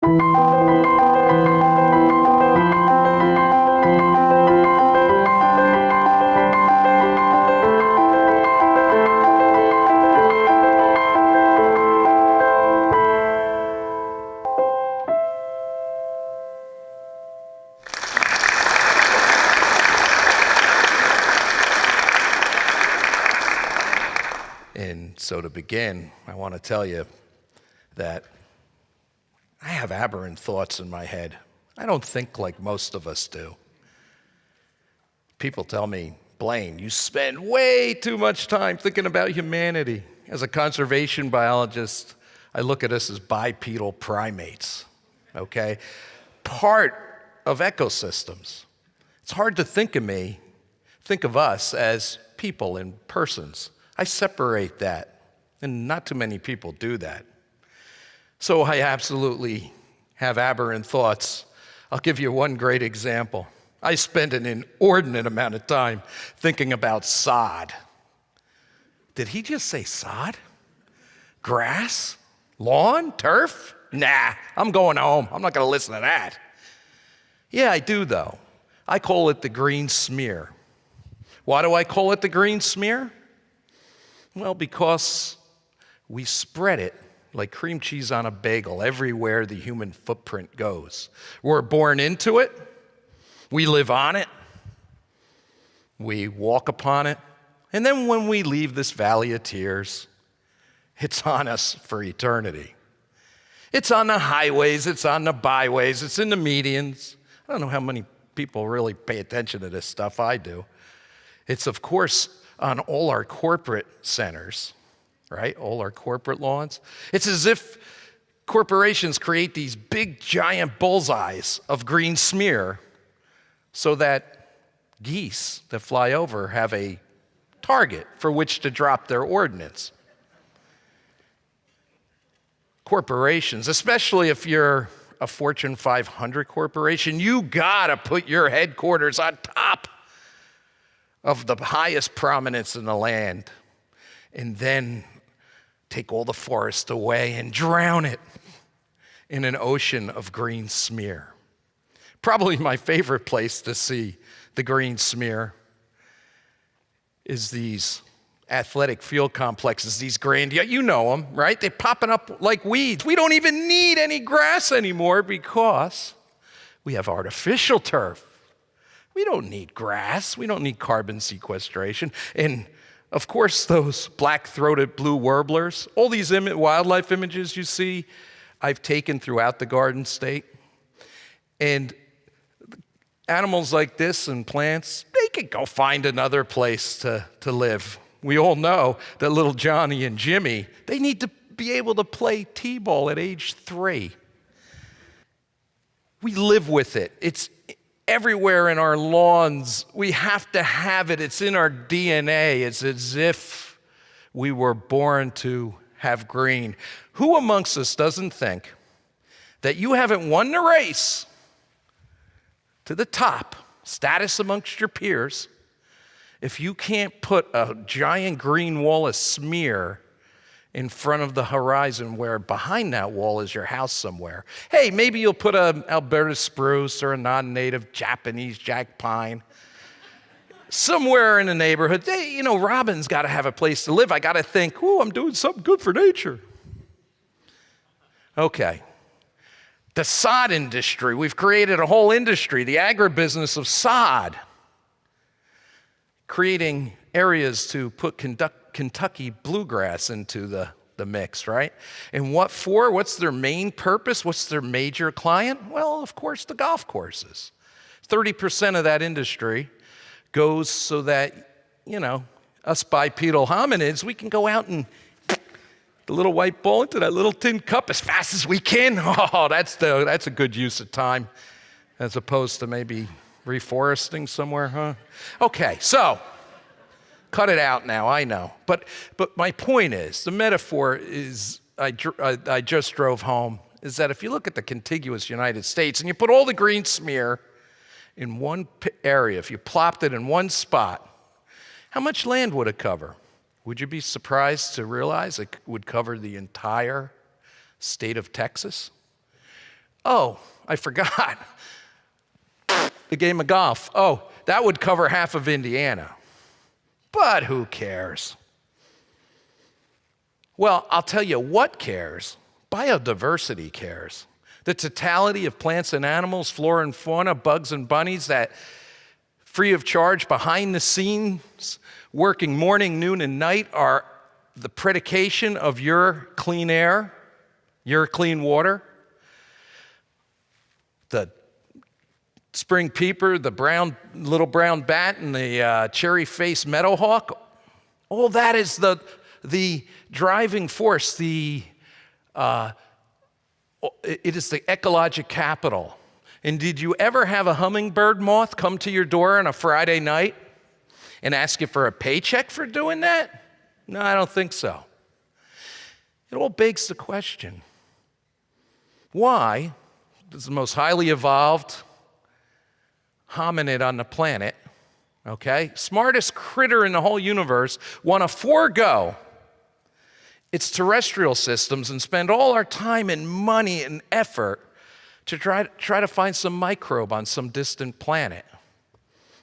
And so to begin, I want to tell you that I have aberrant thoughts in my head. I don't think like most of us do. People tell me, Blaine, you spend way too much time thinking about humanity. As a conservation biologist, I look at us as bipedal primates, okay? Part of ecosystems. It's hard to think of us as people and persons. I separate that, and not too many people do that. So I absolutely have aberrant thoughts. I'll give you one great example. I spend an inordinate amount of time thinking about sod. Did he just say sod? Grass? Lawn? Turf? Nah, I'm going home. I'm not going to listen to that. Yeah, I do, though. I call it the green smear. Why do I call it the green smear? Well, because we spread it like cream cheese on a bagel everywhere the human footprint goes. We're born into it. We live on it. We walk upon it. And then when we leave this valley of tears, it's on us for eternity. It's on the highways. It's on the byways. It's in the medians. I don't know how many people really pay attention to this stuff. I do. It's, of course, on all our corporate centers, right? All our corporate lawns. It's as if corporations create these big, giant bullseyes of green smear so that geese that fly over have a target for which to drop their ordnance. Corporations, especially if you're a Fortune 500 corporation, you gotta put your headquarters on top of the highest prominence in the land, and then take all the forest away and drown it in an ocean of green smear. Probably my favorite place to see the green smear is these athletic field complexes, these you know them, right? They're popping up like weeds. We don't even need any grass anymore because we have artificial turf. We don't need grass. We don't need carbon sequestration. And of course, those black-throated blue warblers, all these wildlife images you see, I've taken throughout the Garden State. And animals like this and plants, they can go find another place to live. We all know that little Johnny and Jimmy, they need to be able to play t-ball at age 3. We live with it. It's everywhere in our lawns. We have to have it. It's in our DNA. It's as if we were born to have green. Who amongst us doesn't think that you haven't won the race to the top, status amongst your peers, if you can't put a giant green wall of smear in front of the horizon where behind that wall is your house somewhere? Hey, maybe you'll put an Alberta spruce or a non-native Japanese jack pine somewhere in the neighborhood. Hey, Robin's got to have a place to live. I got to think, I'm doing something good for nature. Okay. The sod industry. We've created a whole industry, the agribusiness of sod, creating areas to put Kentucky bluegrass into the mix, right? And what for? What's their main purpose? What's their major client? Well, of course, the golf courses. 30% of that industry goes so that, us bipedal hominids, we can go out and the little white ball into that little tin cup as fast as we can. Oh, that's a good use of time, as opposed to maybe reforesting somewhere, huh? Okay, so cut it out now, I know. But my point is, the metaphor is, I just drove home, is that if you look at the contiguous United States and you put all the green smear in one area, if you plopped it in one spot, how much land would it cover? Would you be surprised to realize it would cover the entire state of Texas? Oh, I forgot. The game of golf. Oh, that would cover half of Indiana. But who cares? Well, I'll tell you what cares. Biodiversity cares. The totality of plants and animals, flora and fauna, bugs and bunnies that free of charge, behind the scenes, working morning, noon, and night are the predication of your clean air, your clean water. The spring peeper, the little brown bat, and the cherry-faced meadowhawk, all that is the driving force, it is the ecologic capital. And did you ever have a hummingbird moth come to your door on a Friday night and ask you for a paycheck for doing that? No, I don't think so. It all begs the question, why does the most highly evolved hominid on the planet, okay, smartest critter in the whole universe, want to forego its terrestrial systems and spend all our time and money and effort to try to find some microbe on some distant planet?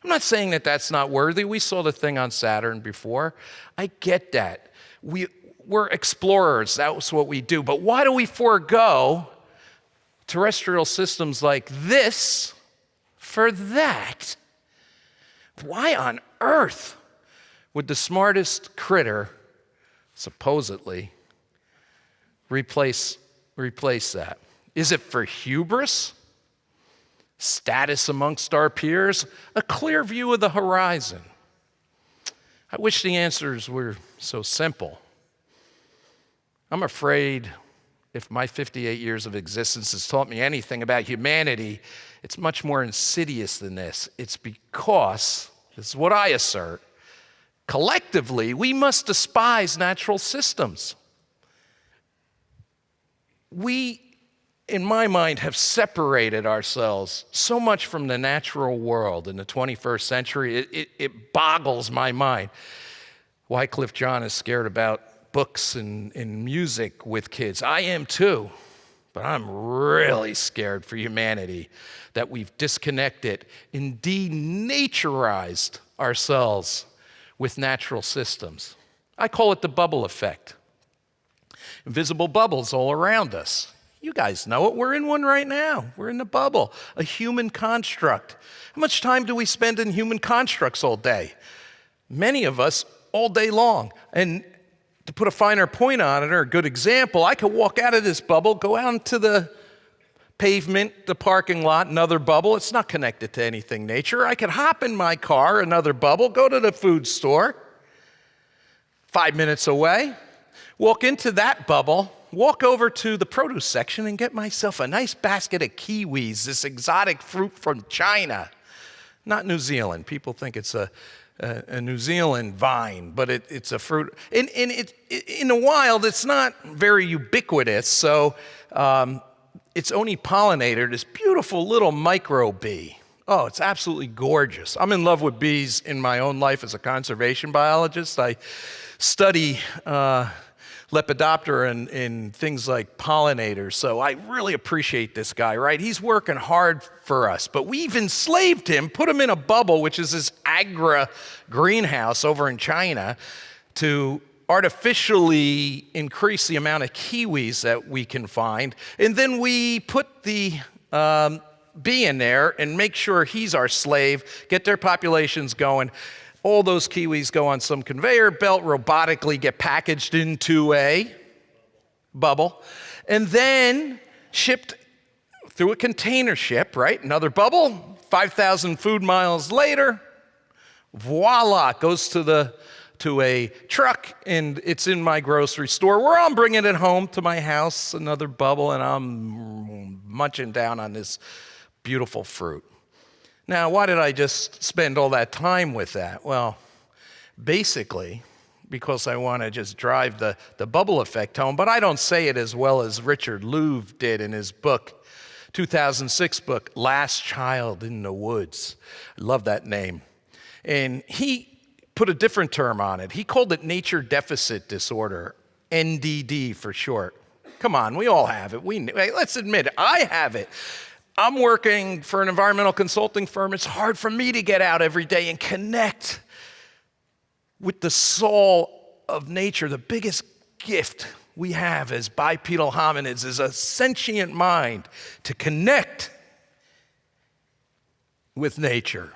I'm not saying that that's not worthy. We saw the thing on Saturn before. I get that. We're explorers. That's what we do. But why do we forego terrestrial systems like this for that? Why on earth would the smartest critter supposedly replace that? Is it for hubris? Status amongst our peers? A clear view of the horizon? I wish the answers were so simple. I'm afraid if my 58 years of existence has taught me anything about humanity, it's much more insidious than this. It's because, this is what I assert, collectively, we must despise natural systems. We, in my mind, have separated ourselves so much from the natural world in the 21st century, it boggles my mind. Wycliffe John is scared about books and music with kids. I am too, but I'm really scared for humanity that we've disconnected and denaturized ourselves with natural systems. I call it the bubble effect. Invisible bubbles all around us. You guys know it. We're in one right now. We're in the bubble, a human construct. How much time do we spend in human constructs all day? Many of us all day long. And to put a finer point on it, or a good example, I could walk out of this bubble, go out into the pavement, the parking lot, another bubble. It's not connected to anything nature. I could hop in my car, another bubble, go to the food store, 5 minutes away, walk into that bubble, walk over to the produce section and get myself a nice basket of kiwis, this exotic fruit from China. Not New Zealand. People think it's a New Zealand vine, but it's a fruit. In the wild, it's not very ubiquitous, so its only pollinator, this beautiful little micro bee. Oh, it's absolutely gorgeous. I'm in love with bees in my own life as a conservation biologist. I study Lepidoptera and things like pollinators, so I really appreciate this guy, right? He's working hard for us, but we've enslaved him, put him in a bubble, which is this agra greenhouse over in China, to artificially increase the amount of kiwis that we can find, and then we put the bee in there and make sure he's our slave, get their populations going. All those kiwis go on some conveyor belt, robotically get packaged into a bubble, and then shipped through a container ship, right? Another bubble, 5,000 food miles later, voila, goes to a truck, and it's in my grocery store where I'm bringing it home to my house, another bubble, and I'm munching down on this beautiful fruit. Now, why did I just spend all that time with that? Well, basically, because I want to just drive the bubble effect home, but I don't say it as well as Richard Louv did in his book, 2006 book, Last Child in the Woods. I love that name. And he put a different term on it. He called it nature deficit disorder, NDD for short. Come on, we all have it. Hey, let's admit it. I have it. I'm working for an environmental consulting firm. It's hard for me to get out every day and connect with the soul of nature. The biggest gift we have as bipedal hominids is a sentient mind to connect with nature.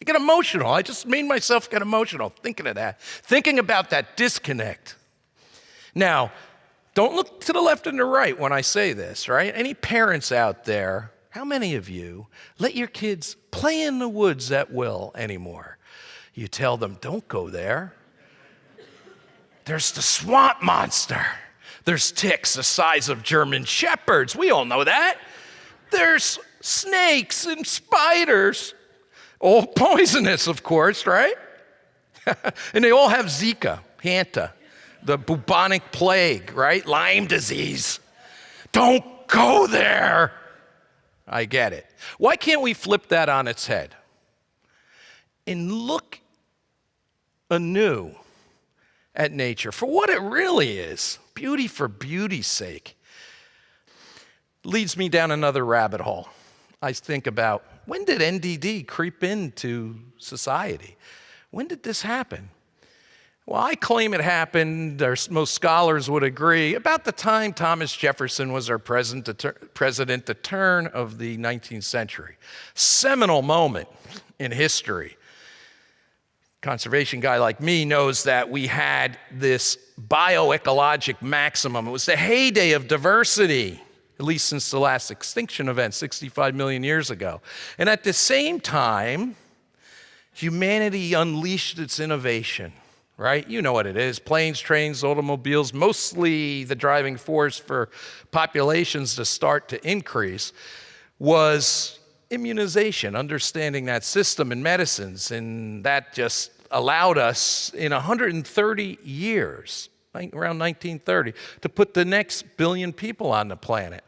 I get emotional. I just made myself get emotional thinking of that, thinking about that disconnect. Now, don't look to the left and the right when I say this, right? Any parents out there, how many of you let your kids play in the woods at will anymore? You tell them, don't go there. There's the swamp monster. There's ticks the size of German shepherds. We all know that. There's snakes and spiders. All poisonous, of course, right? And they all have Zika, Hanta, the bubonic plague, right? Lyme disease. Don't go there. I get it. Why can't we flip that on its head and look anew at nature for what it really is? Beauty for beauty's sake. Leads me down another rabbit hole. I think about, when did NDD creep into society? When did this happen? Well, I claim it happened, or most scholars would agree, about the time Thomas Jefferson was our president, the turn of the 19th century. Seminal moment in history. Conservation guy like me knows that we had this bioecologic maximum. It was the heyday of diversity, at least since the last extinction event 65 million years ago. And at the same time, humanity unleashed its innovation, right? You know what it is. Planes, trains, automobiles, mostly the driving force for populations to start to increase was immunization, understanding that system in medicines, and that just allowed us in 130 years, around 1930, to put the next billion people on the planet.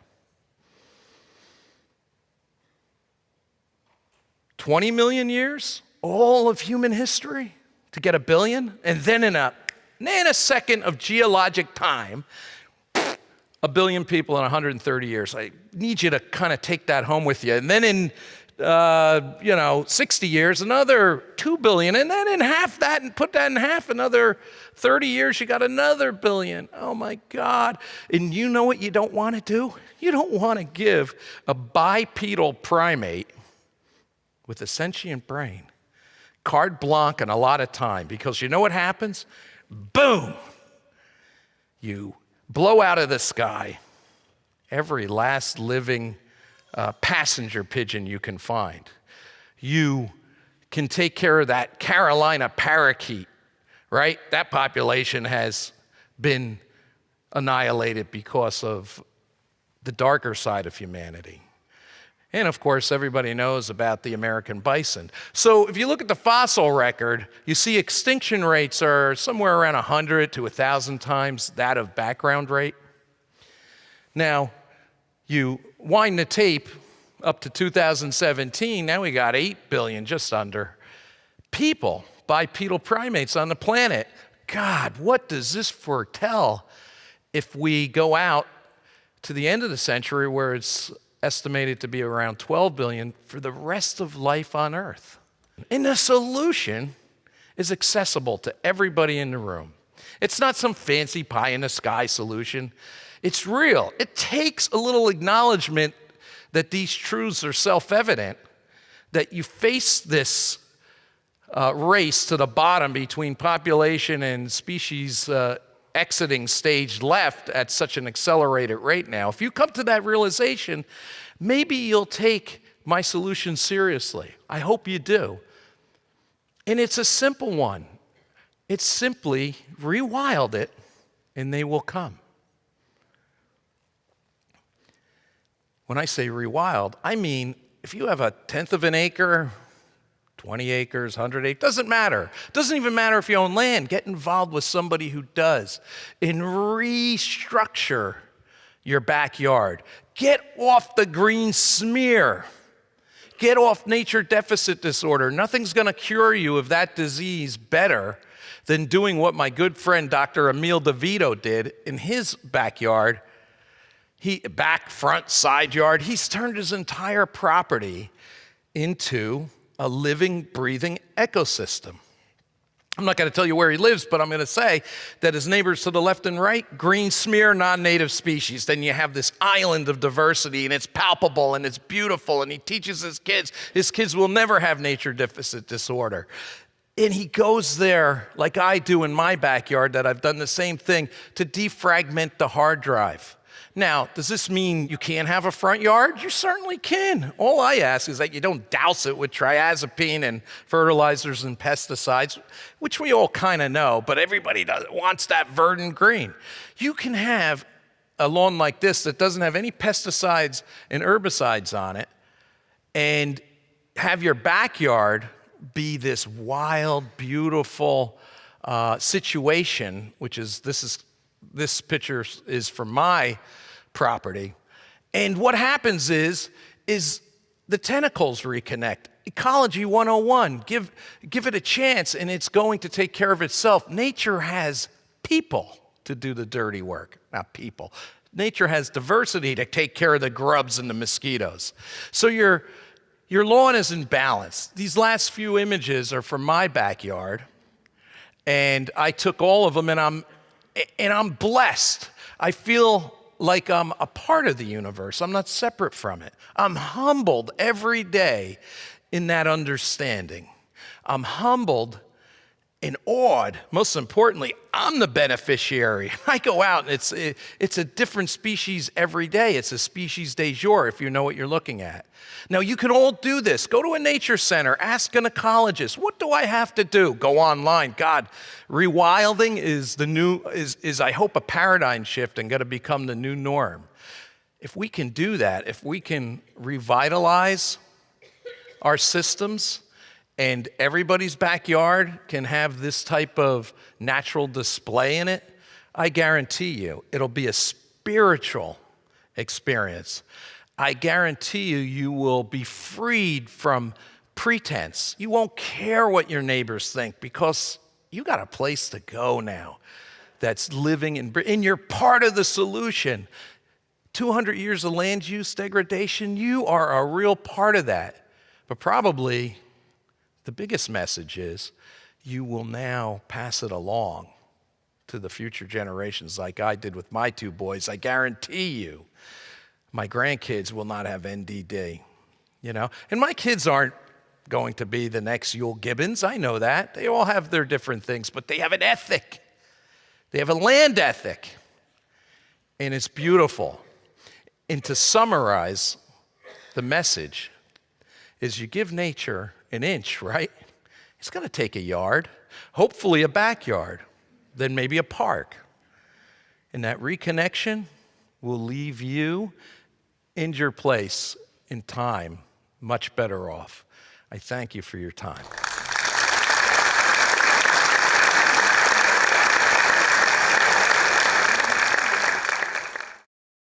20 million years, all of human history, to get a billion, and then in a nanosecond of geologic time, a billion people in 130 years. I need you to kind of take that home with you. And then in 60 years, another 2 billion, and then in half that, and put that in half, another 30 years, you got another billion. Oh my God. And you know what you don't want to do? You don't want to give a bipedal primate with a sentient brain carte blanche and a lot of time, because you know what happens? Boom! You blow out of the sky every last living passenger pigeon you can find. You can take care of that Carolina parakeet, right? That population has been annihilated because of the darker side of humanity. And of course, everybody knows about the American bison. So if you look at the fossil record, you see extinction rates are somewhere around 100 to 1,000 times that of background rate. Now, you wind the tape up to 2017, now we got 8 billion, just under, people, bipedal primates on the planet. God, what does this foretell if we go out to the end of the century where it's estimated to be around 12 billion for the rest of life on Earth? And the solution is accessible to everybody in the room. It's not some fancy pie-in-the-sky solution. It's real. It takes a little acknowledgement that these truths are self-evident, that you face this race to the bottom between population and species exiting stage left at such an accelerated rate now. If you come to that realization, maybe you'll take my solution seriously. I hope you do. And it's a simple one. It's simply rewild it, and they will come. When I say rewild, I mean if you have 1/10 of an acre, 20 acres, 100 acres, doesn't matter. Doesn't even matter if you own land. Get involved with somebody who does and restructure your backyard. Get off the green smear. Get off nature deficit disorder. Nothing's going to cure you of that disease better than doing what my good friend Dr. Emil DeVito did in his backyard Back, front, side yard. He's turned his entire property into a living, breathing ecosystem. I'm not going to tell you where he lives, but I'm going to say that his neighbors to the left and right, green smear, non-native species. Then you have this island of diversity, and it's palpable, and it's beautiful, and he teaches his kids will never have nature deficit disorder. And he goes there, like I do in my backyard, that I've done the same thing, to defragment the hard drive. Now, does this mean you can't have a front yard? You certainly can. All I ask is that you don't douse it with triazepine and fertilizers and pesticides, which we all kind of know, but everybody wants that verdant green. You can have a lawn like this that doesn't have any pesticides and herbicides on it, and have your backyard be this wild, beautiful situation, which is this picture is from my property. And what happens is the tentacles reconnect. Ecology 101, give it a chance and it's going to take care of itself. Nature has people to do the dirty work, not people. Nature has diversity to take care of the grubs and the mosquitoes. So your lawn is in balance. These last few images are from my backyard, and I took all of them, and I'm blessed. I feel like I'm a part of the universe. I'm not separate from it. I'm humbled every day in that understanding. I'm humbled and awed. Most importantly, I'm the beneficiary. I go out, and it's a different species every day. It's a species du jour, if you know what you're looking at. Now, you can all do this. Go to a nature center. Ask an ecologist. What do I have to do? Go online. God, rewilding is I hope, a paradigm shift and going to become the new norm. If we can do that, if we can revitalize our systems, and everybody's backyard can have this type of natural display in it, I guarantee you it'll be a spiritual experience. I guarantee you will be freed from pretense. You won't care what your neighbors think because you got a place to go now that's living and you're part of the solution. 200 years of land use degradation, you are a real part of that. But probably the biggest message is you will now pass it along to the future generations like I did with my two boys. I guarantee you my grandkids will not have NDD, And my kids aren't going to be the next Yule Gibbons. I know that. They all have their different things, but they have an ethic. They have a land ethic, and it's beautiful. And to summarize the message is you give nature an inch, right? It's going to take a yard, hopefully a backyard, then maybe a park. And that reconnection will leave you in your place in time much better off. I thank you for your time.